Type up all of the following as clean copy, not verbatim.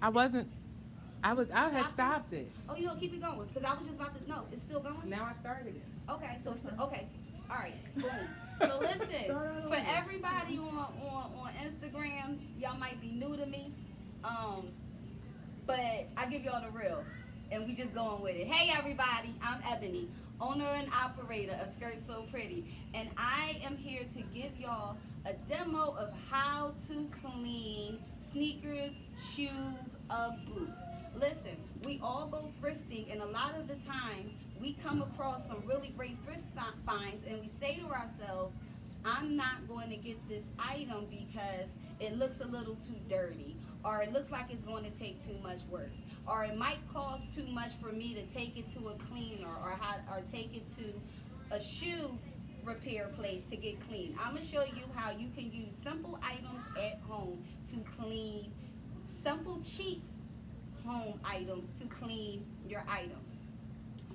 I wasn't. I had Stop stopped it. Oh, you know, keep it going. Because I was just about to, no, it's still going? Now I started it. Okay, so it's still, okay. All right, boom. So listen, for everybody on Instagram, y'all might be new to me. But I give y'all the real. And we just going with it. Hey everybody, I'm Ebony, owner and operator of SkirtsSewPretty. And I am here to give y'all a demo of how to clean sneakers, shoes, Ugg boots. Listen, we all go thrifting, and a lot of the time we come across some really great thrift finds, and we say to ourselves, I'm not going to get this item because it looks a little too dirty, or it looks like it's going to take too much work, or it might cost too much for me to take it to a cleaner, or take it to a shoe repair place to get clean. I'm going to show you how you can use simple items at home to clean, simple, cheap home items to clean your items.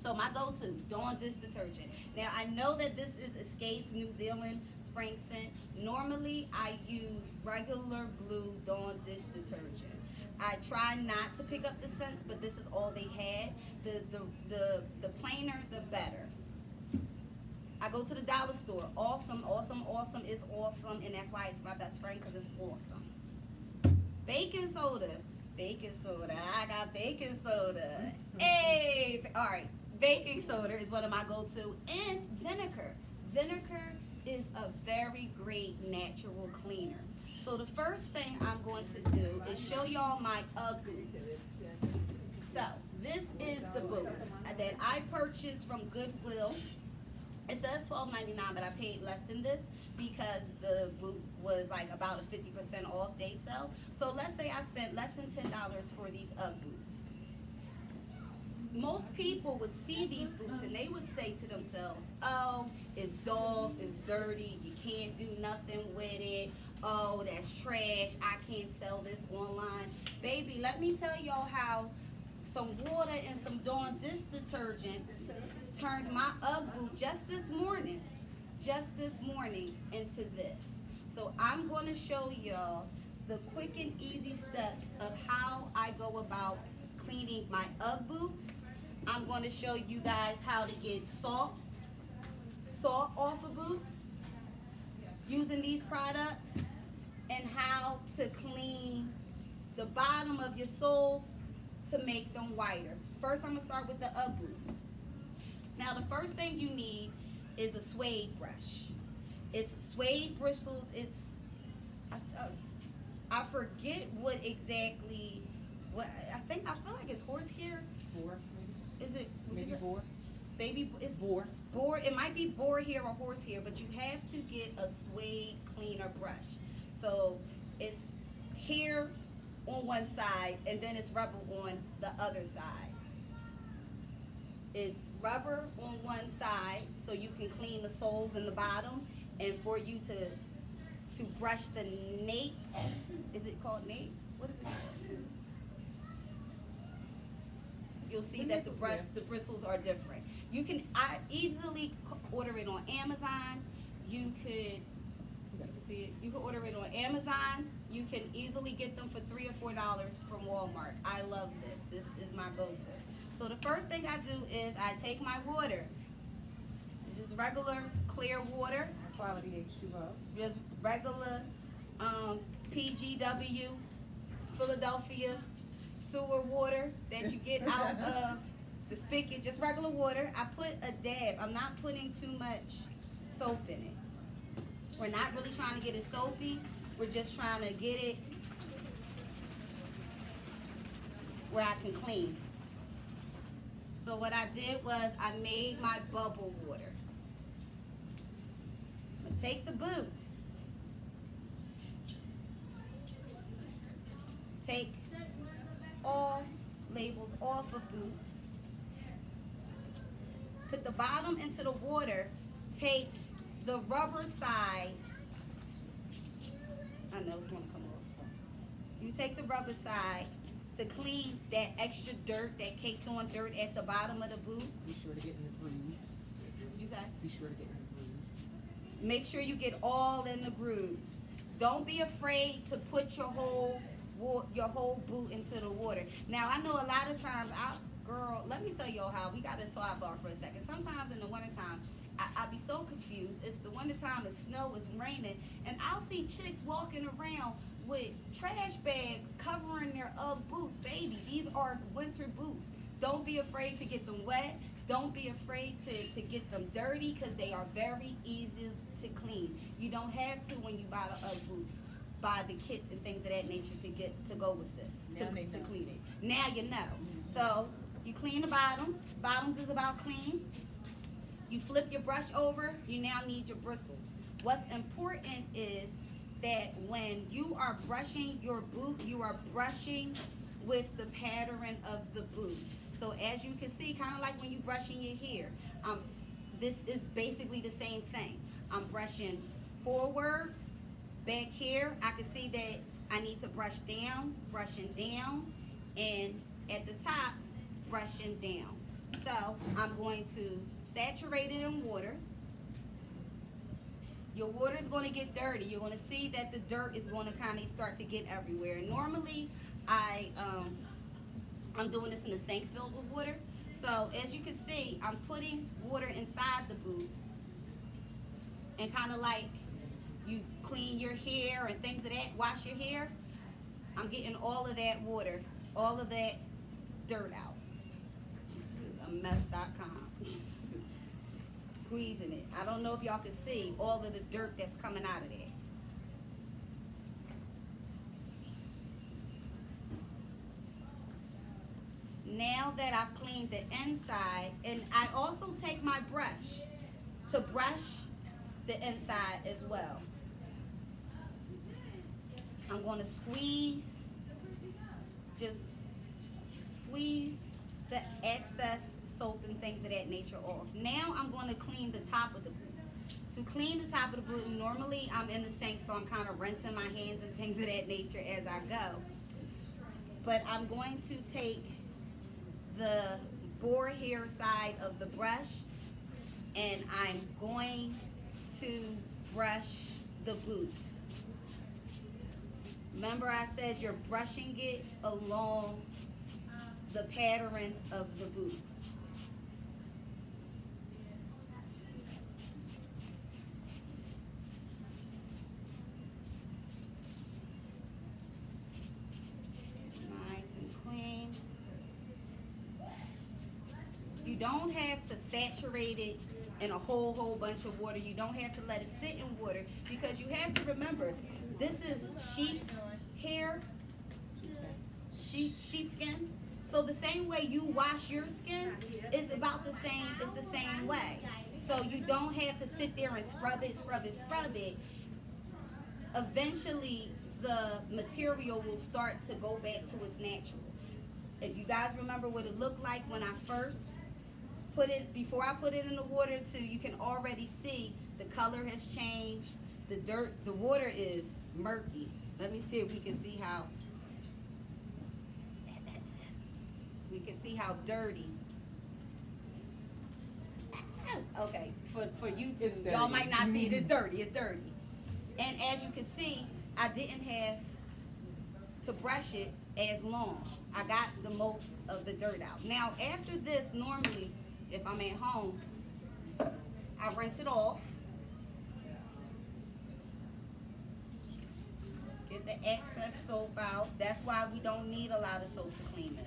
So my go-to, Dawn dish detergent. Now I know that this is Escape's New Zealand spring scent. Normally I use regular blue Dawn dish detergent. I try not to pick up the scents, but this is all they had. The plainer, the better. I go to the dollar store. Awesome, awesome, awesome is awesome, and that's why it's my best friend, because it's awesome. Baking soda. Baking soda. I got baking soda. Hey! Alright. Baking soda is one of my go-to. And vinegar. Vinegar is a very great natural cleaner. So the first thing I'm going to do is show y'all my Ugg boots. So this is the boot that I purchased from Goodwill. It says $12.99, but I paid less than this because the boot was like about a 50% off day sale. So let's say I spent less than $10 for these Ugg boots. Most people would see these boots and they would say to themselves, oh, it's dog, it's dirty, you can't do nothing with it. Oh, that's trash, I can't sell this online. Baby, let me tell y'all how some water and some Dawn dish detergent turned my Ugg boot just this morning into this. So I'm going to show y'all the quick and easy steps of how I go about cleaning my Ugg boots. I'm going to show you guys how to get salt off of boots using these products, and how to clean the bottom of your soles to make them whiter. First, I'm going to start with the Ugg boots. Now, the first thing you need is a suede brush. It's suede bristles. It's, I forget what exactly, I feel like it's horsehair. Boar, maybe? Is it? Maybe boar? Baby, it's boar. Boar, it might be boar hair or horsehair, but you have to get a suede cleaner brush. So it's hair on one side and then it's rubber on the other side. It's rubber on one side so you can clean the soles and the bottom, and for you to brush the nape. Is it called nape? What is it called? You'll see that the bristles are different. You can easily order it on Amazon. You could see it. You can order it on Amazon. You can easily get them for $3 or $4 from Walmart. I love this. This is my go-to. So the first thing I do is I take my water. It's just regular clear water. Quality H2O. Just regular PGW, Philadelphia sewer water that you get out of the spigot. Just regular water. I put a dab. I'm not putting too much soap in it. We're not really trying to get it soapy. We're just trying to get it where I can clean. So what I did was I made my bubble water. I'm going to take the boots. Take all labels off of boots. Put the bottom into the water. Take the rubber side. I know it's going to come off. You take the rubber side to clean that extra dirt, that caked on dirt at the bottom of the boot. Be sure to get in the grooves. Did you say? Be sure to get in the grooves. Make sure you get all in the grooves. Don't be afraid to put your whole your whole boot into the water. Now I know a lot of times, girl, let me tell y'all how we got to sidebar for a second. Sometimes in the wintertime, I be so confused. It's the wintertime, it's snow, it's raining, and I'll see chicks walking around with trash bags covering their Ugg boots. Baby, these are winter boots. Don't be afraid to get them wet. Don't be afraid to get them dirty, because they are very easy to clean. You don't have to, when you buy the Ugg boots, buy the kit and things of that nature to go with this, to clean it. Now you know. So you clean the bottoms. Bottoms is about clean. You flip your brush over, you now need your bristles. What's important is that when you are brushing your boot, you are brushing with the pattern of the boot. So as you can see, kind of like when you're brushing your hair, this is basically the same thing. I'm brushing forwards, back here. I can see that I need to brush down, brushing down, and at the top, brushing down. So I'm going to saturate it in water. Your water is going to get dirty. You're going to see that the dirt is going to kind of start to get everywhere. And normally, I'm doing this in a sink filled with water. So as you can see, I'm putting water inside the boot, and kind of like you clean your hair and things of that, wash your hair, I'm getting all of that water, all of that dirt out. This is a mess.com. Squeezing it. I don't know if y'all can see all of the dirt that's coming out of there. Now that I've cleaned the inside, and I also take my brush to brush the inside as well. I'm going to squeeze, just squeeze the excess soap and things of that nature off. Now I'm going to clean the top of the boot. To clean the top of the boot, normally I'm in the sink, so I'm kind of rinsing my hands and things of that nature as I go. But I'm going to take the boar hair side of the brush, and I'm going to brush the boot. Remember I said you're brushing it along the pattern of the boot. You don't have to saturate it in a whole bunch of water. You don't have to let it sit in water, because you have to remember, this is sheep's hair, sheepskin. So the same way you wash your skin, it's about the same, it's the same way. So you don't have to sit there and scrub it. Eventually, the material will start to go back to its natural. If you guys remember what it looked like when I first put it, before I put it in the water too, you can already see the color has changed. The dirt, the water is murky. Let me see if we can see how, dirty. Okay, for YouTube, y'all might not see it. It's dirty. And as you can see, I didn't have to brush it as long. I got the most of the dirt out. Now, after this, normally, if I'm at home, I rinse it off. Get the excess soap out. That's why we don't need a lot of soap to clean this.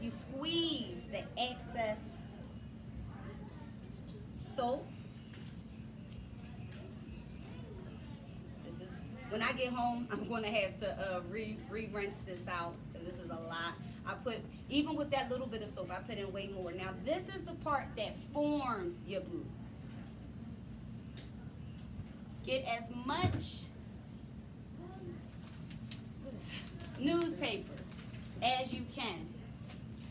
You squeeze the excess soap. This is, when I get home, I'm going to have to re-rinse this out, because this is a lot. I put, even with that little bit of soap, I put in way more. Now this is the part that forms your boot. Get as much newspaper as you can.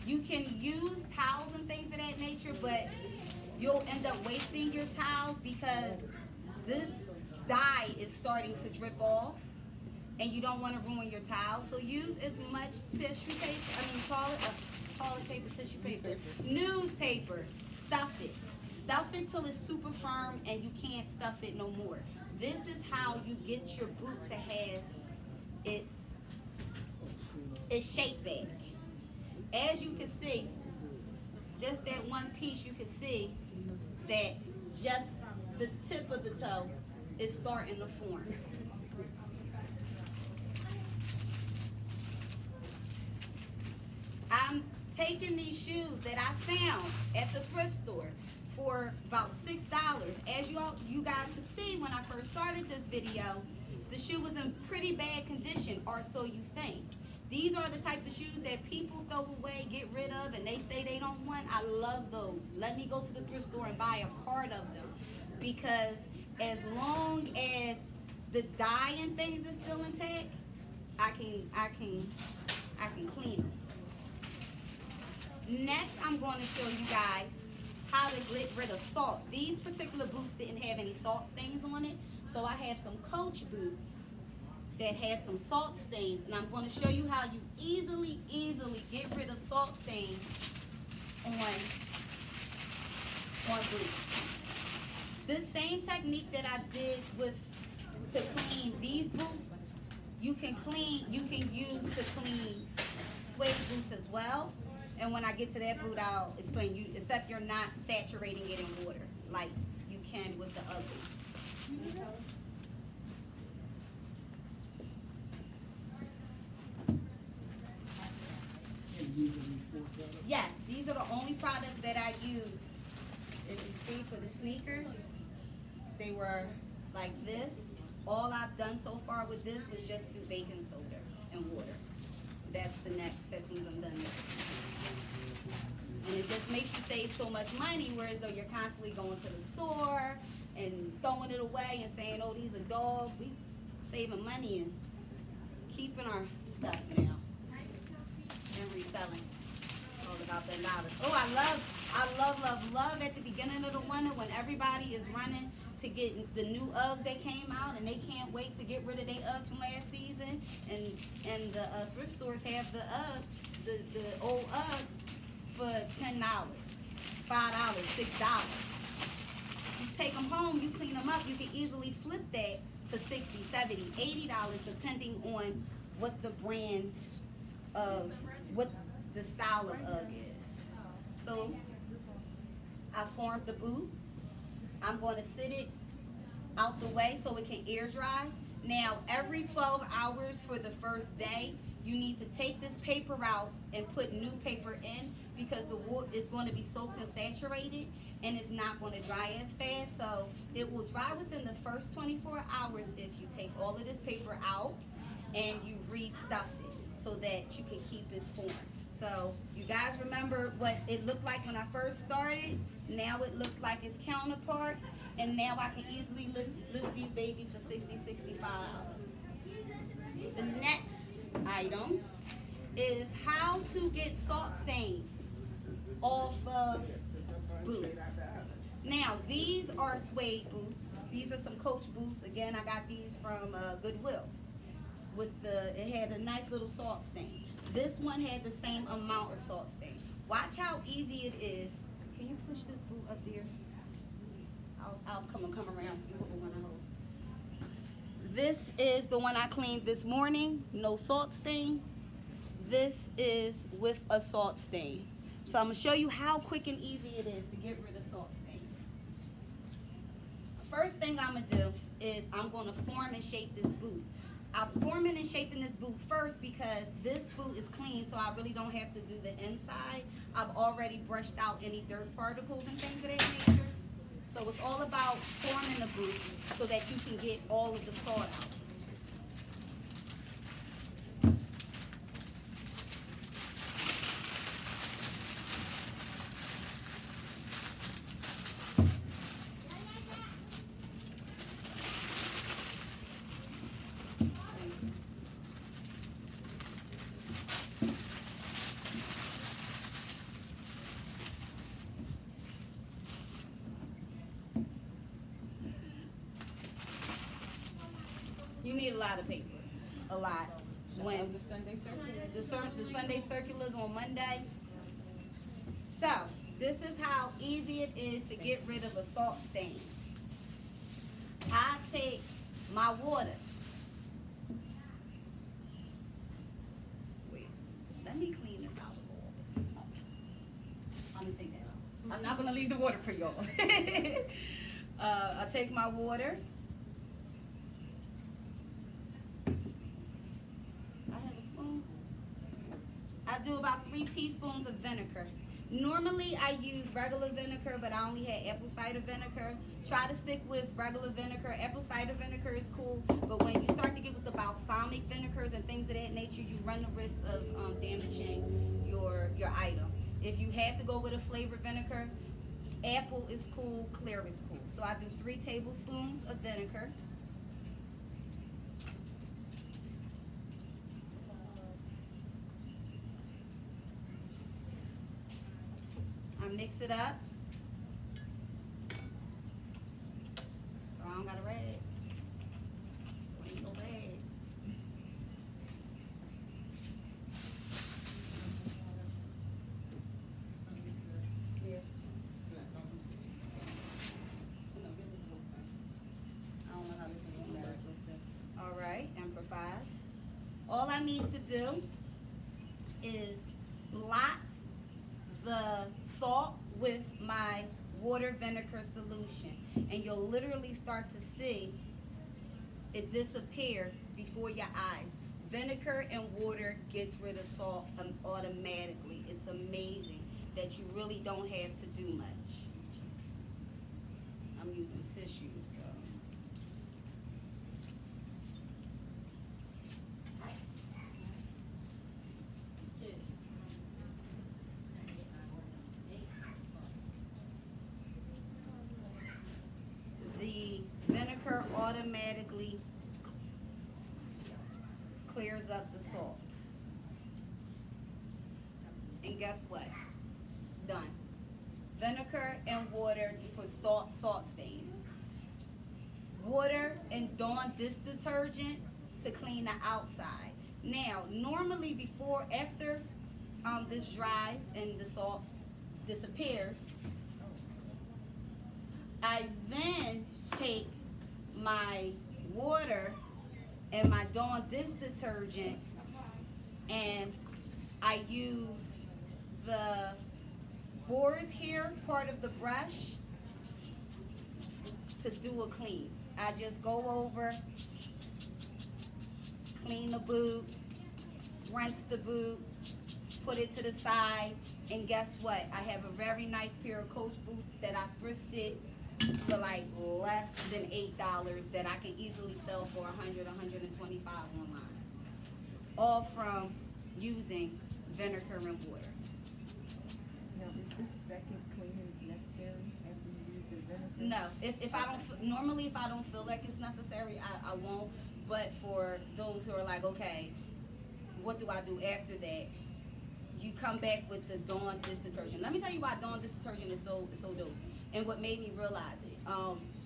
You can use towels and things of that nature, but you'll end up wasting your towels, because this dye is starting to drip off, and you don't want to ruin your towels. So use as much tissue paper, toilet paper, tissue paper, newspaper. Stuff it till it's super firm and you can't stuff it no more. This is how you get your boot to have its shape back. As you can see, just that one piece, you can see that just the tip of the toe is starting to form. I'm taking these shoes that I found at the thrift store for about $6. As you guys could see when I first started this video, the shoe was in pretty bad condition, or so you think. These are the type of shoes that people throw away, get rid of, and they say they don't want. I love those. Let me go to the thrift store and buy a cart of them, because as long as the dye and things is still intact, I can clean them. Next, I'm going to show you guys how to get rid of salt. These particular boots didn't have any salt stains on it, so I have some Coach boots that have some salt stains, and I'm going to show you how you easily get rid of salt stains on boots. This same technique that I did to clean these boots, you can use to clean Suede boots as well. And when I get to that boot, I'll explain you, except you're not saturating it in water like you can with the Uggs. Yes, these are the only products that I use. If you see, for the sneakers, they were like this. All I've done so far with this was just do baking soda and water. That's the next, as soon as I'm done with it. And it just makes you save so much money, whereas though you're constantly going to the store and throwing it away and saying, oh, these are dogs. We saving money and keeping our stuff now and reselling. All about that knowledge. Oh, I love at the beginning of the winter when everybody is running to get the new Uggs that came out, and they can't wait to get rid of their Uggs from last season. And the thrift stores have the Uggs, the old Uggs, for $10, $5, $6. You take them home, you clean them up, you can easily flip that for $60, $70, $80, depending on what the brand of, what the style of Ugg is. So I formed the boot. I'm going to sit it out the way so it can air dry. Now, every 12 hours for the first day, you need to take this paper out and put new paper in, because the wool is going to be soaked and saturated, and it's not going to dry as fast. So it will dry within the first 24 hours if you take all of this paper out and you restuff it so that you can keep its form. So you guys remember what it looked like when I first started. Now it looks like its counterpart, and now I can easily list these babies for $60, $65. The next item is how to get salt stains off of boots. Now, these are Suede boots. These are some Coach boots. Again, I got these from Goodwill. It had a nice little salt stain. This one had the same amount of salt stain. Watch how easy it is. Can you push this boot up there? I'll come around. You put the one I hold. This is the one I cleaned this morning. No salt stains. This is with a salt stain. So I'm going to show you how quick and easy it is to get rid of salt stains. First thing I'm going to do is I'm going to form and shape this boot. I'm forming and shaping this boot first because this boot is clean, so I really don't have to do the inside. I've already brushed out any dirt particles and things of that nature. So it's all about forming the boot so that you can get all of the salt out. You need a lot of paper, a lot. When The Sunday circular. the Sunday circulars on Monday. So this is how easy it is to get rid of a salt stain. I take my water. Wait, let me clean this out a little bit. Let me take that out. I'm not gonna leave the water for y'all. I take my water. I have a spoon. I do about 3 teaspoons of vinegar. Normally I use regular vinegar, but I only had apple cider vinegar. Try to stick with regular vinegar. Apple cider vinegar is cool, but when you start to get with the balsamic vinegars and things of that nature, you run the risk of damaging your item. If you have to go with a flavored vinegar, apple is cool, clear is cool. So I do 3 tablespoons of vinegar. I mix it up. So I don't got a rag. Ain't no rag. I don't know how this is gonna work. All right, improvise. All I need to do is blot the salt with my water vinegar solution, and you'll literally start to see it disappear before your eyes. Vinegar and water gets rid of salt automatically. It's amazing that you really don't have to do much. I'm using tissue, so. The vinegar automatically clears up the salt. And guess what? Done. Vinegar and water for salt stains. Water and Dawn dish detergent to clean the outside. Now, normally after this dries and the salt disappears, I then take my water and my Dawn dish detergent and I use the boar's hair part of the brush to do a clean. I just go over, clean the boot, rinse the boot, put it to the side, and guess what? I have a very nice pair of Coach boots that I thrifted for like less than $8 that I can easily sell for $100, $125 online. All from using vinegar and water. Now, is this second cleaning necessary after you use the vinegar? No, if I don't, normally if I don't feel like it's necessary, I won't. But for those who are like, okay, what do I do after that? You come back with the Dawn dish detergent. Let me tell you why Dawn dish detergent is so dope, and what made me realize it.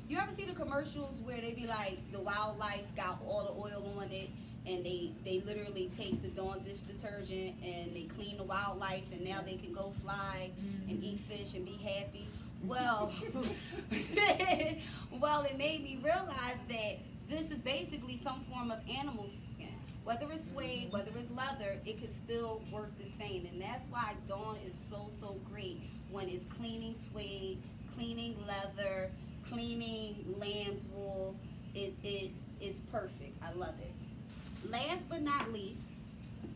You ever see the commercials where they be like, the wildlife got all the oil on it, and they literally take the Dawn dish detergent and they clean the wildlife, and now they can go fly and eat fish and be happy. Well, well, it made me realize that this is basically some form of animal skin. Whether it's suede, whether it's leather, it could still work the same. And that's why Dawn is so great when it's cleaning suede, cleaning leather, cleaning lamb's wool. It's perfect. I love it. Last but not least,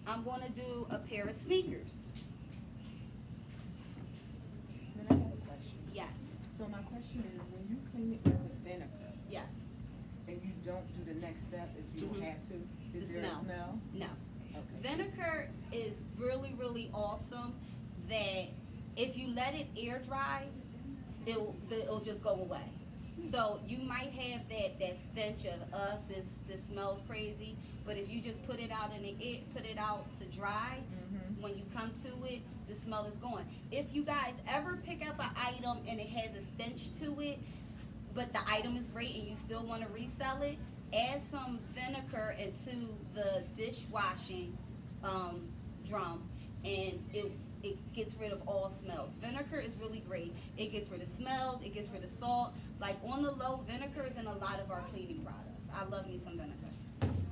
I'm going to do a pair of sneakers. Then I have a question. Yes. So my question is, when you clean it with vinegar Yes. and you don't do the next step if you don't have to, is The there smell. a smell? No. Okay. Vinegar is really awesome that if you let it air dry, it'll just go away. So you might have that stench of this smells crazy, but if you just put it out put it out to dry, when you come to it, the smell is gone. If you guys ever pick up an item and it has a stench to it, but the item is great and you still want to resell it, add some vinegar into the dishwashing drum, and it it gets rid of all smells. Vinegar is really great. It gets rid of smells, it gets rid of salt. Like on the low, vinegar is in a lot of our cleaning products. I love me some vinegar.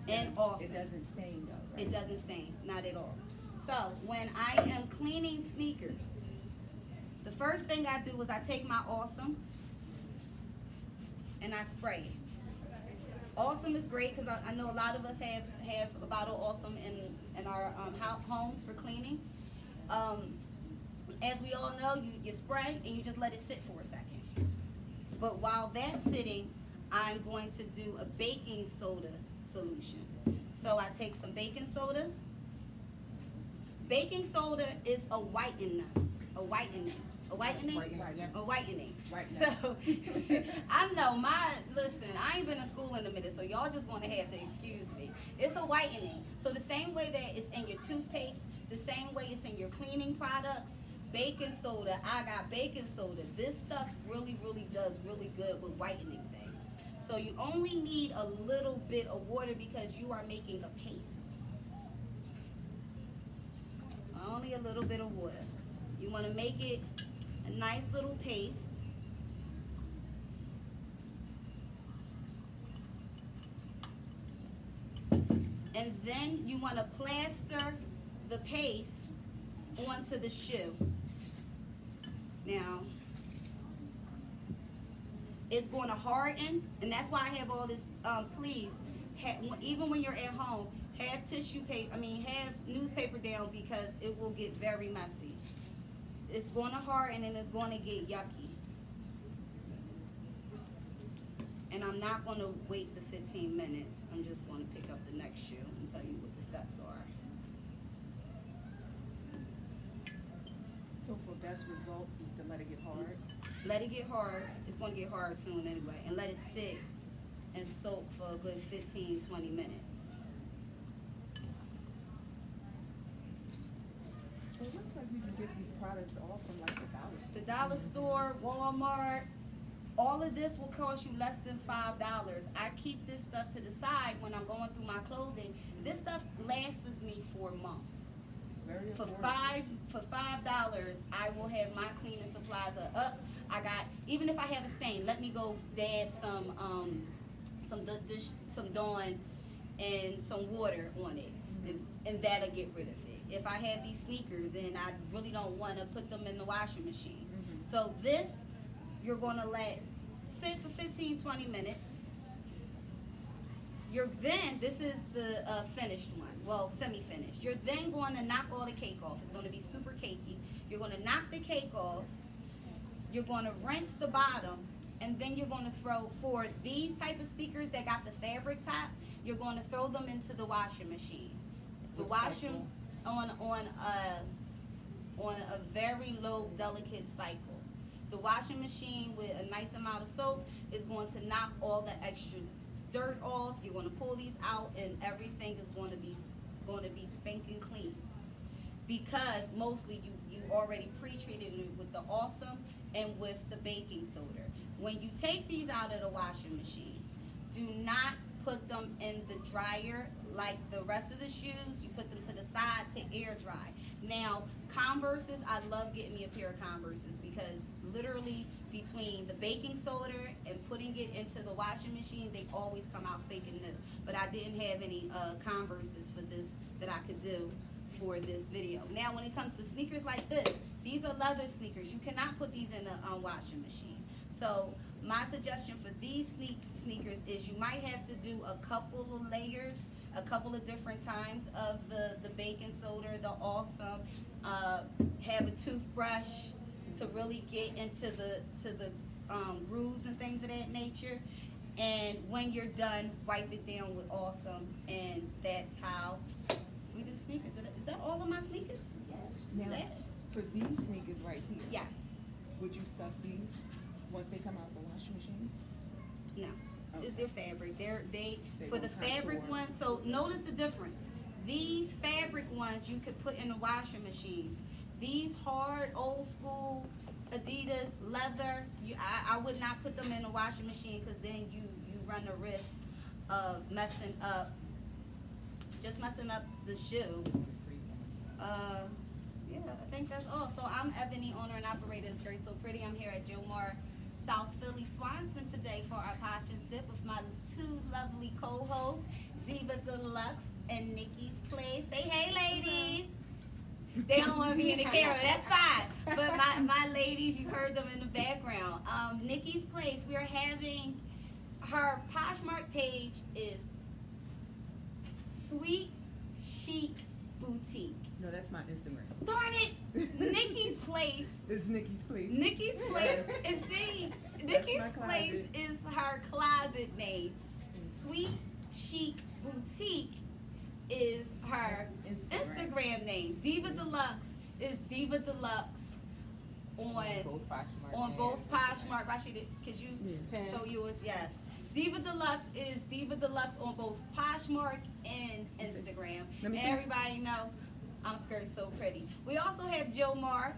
And awesome. It doesn't stain though, right? It doesn't stain, not at all. So when I am cleaning sneakers, the first thing I do is I take my Awesome and I spray it. Awesome is great because I know a lot of us have a bottle of Awesome in our homes for cleaning. As we all know, you spray and you just let it sit for a second. But while that's sitting, I'm going to do a baking soda solution. So I take some baking soda. Baking soda is a whitening. So I know listen, I ain't been to school in a minute, so y'all just gonna have to excuse me. It's a whitening. So the same way that it's in your toothpaste, the same way it's in your cleaning products, baking soda, I got baking soda. This stuff really, really does really good with whitening things. So you only need a little bit of water because you are making a paste. Only a little bit of water. You want to make it a nice little paste. And then you want to plaster the paste onto the shoe. Now, it's going to harden, and that's why I have all this, please, even when you're at home, have tissue paper, have newspaper down because it will get very messy. It's going to harden and it's going to get yucky. And I'm not going to wait the 15 minutes. I'm just going to pick up the next shoe and tell you what the steps are. So for best results is to let it get hard? Let it get hard. It's going to get hard soon anyway. And let it sit and soak for a good 15, 20 minutes. So it looks like you can get these products all from like the dollar store. The dollar store, Walmart, all of this will cost you less than $5. I keep this stuff to the side when I'm going through my clothing. This stuff lasts me for months. Very For affordable. $5, I will have my cleaning supplies up. I got, even if I have a stain, let me go dab some Dawn and some water on it, and that'll get rid of it. If I have these sneakers and I really don't want to put them in the washing machine. So this, you're going to let sit for 15, 20 minutes. This is the finished one, well, semi-finished. You're then going to knock all the cake off. It's going to be super cakey. You're going to knock the cake off. You're going to rinse the bottom, and then you're going to throw, for these type of sneakers that got the fabric top, you're going to throw them into the washing machine. The washing on a very low, delicate cycle. The washing machine with a nice amount of soap is going to knock all the extra dirt off. You're going to pull these out, and everything is going to be spanking clean. Because mostly you already pre-treated it with the Awesome and with the baking soda. When you take these out of the washing machine, do not put them in the dryer like the rest of the shoes. You put them to the side to air dry. Now, Converses, I love getting me a pair of Converses because literally between the baking soda and putting it into the washing machine, they always come out spanking new. But I didn't have any Converses for this that I could do for this video. Now, when it comes to sneakers like this, these are leather sneakers. You cannot put these in a washing machine. So my suggestion for these sneakers is you might have to do a couple of layers, a couple of different times of the baking soda, the Awesome, have a toothbrush to really get into the grooves and things of that nature. And when you're done, wipe it down with Awesome, and that's how we do sneakers. Is that all of my sneakers? Now, That? for these sneakers right here, Yes. would you stuff these once they come out the washing machine? No. Okay. They're fabric. They for the don't fabric contour. ones. So notice the difference. These fabric ones you could put in the washing machines. These hard old school Adidas leather, I would not put them in the washing machine because then you run the risk of messing up the shoe. Yeah, I think that's all. So I'm Ebony, owner and operator of SkirtsSewPretty. I'm here at Jomar, South Philly, Swanson today for our Posh and Sip with my two lovely co-hosts, Diva Deluxe and Nikki's Place. Say hey, ladies. They don't want to be in the camera. That's fine. But my ladies, you heard them in the background. Nikki's Place, we're having her Poshmark page is Sweet Chic Boutique. No, that's my Instagram. Darn it! Nikki's Place. It's Nikki's Place. Nikki's Place. And see, Nikki's my Place closet. is her closet name. Sweet Chic Boutique is her Instagram name. Diva Deluxe is Diva Deluxe on both Poshmark. Rashida, could you throw yours? Yes. Diva Deluxe is Diva Deluxe on both Poshmark and Instagram. And everybody know I'm SkirtsSewPretty. We also have Jomar,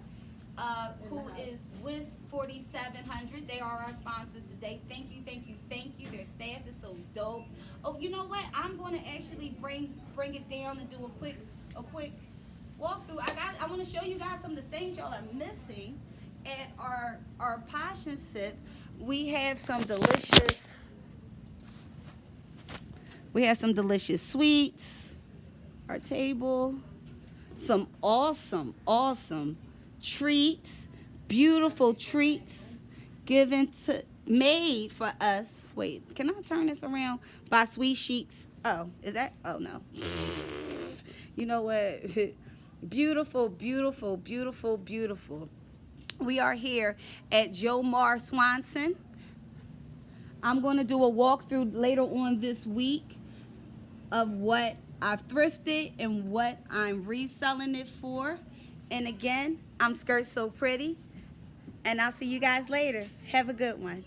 who is Wissahickon. They are our sponsors today. Thank you, thank you, thank you. Their staff is so dope. Oh, you know what? I'm going to actually bring it down and do a quick walkthrough. I want to show you guys some of the things y'all are missing at our Posh and Sip. We have some delicious sweets. Our table. Some awesome treats. Beautiful treats made for us. Wait, can I turn this around? By Sweet Chics. Oh, is that? Oh, no. You know what? Beautiful. We are here at Jomar Swanson. I'm going to do a walkthrough later on this week of what I've thrifted and what I'm reselling it for. And again, I'm SkirtsSewPretty. And I'll see you guys later. Have a good one.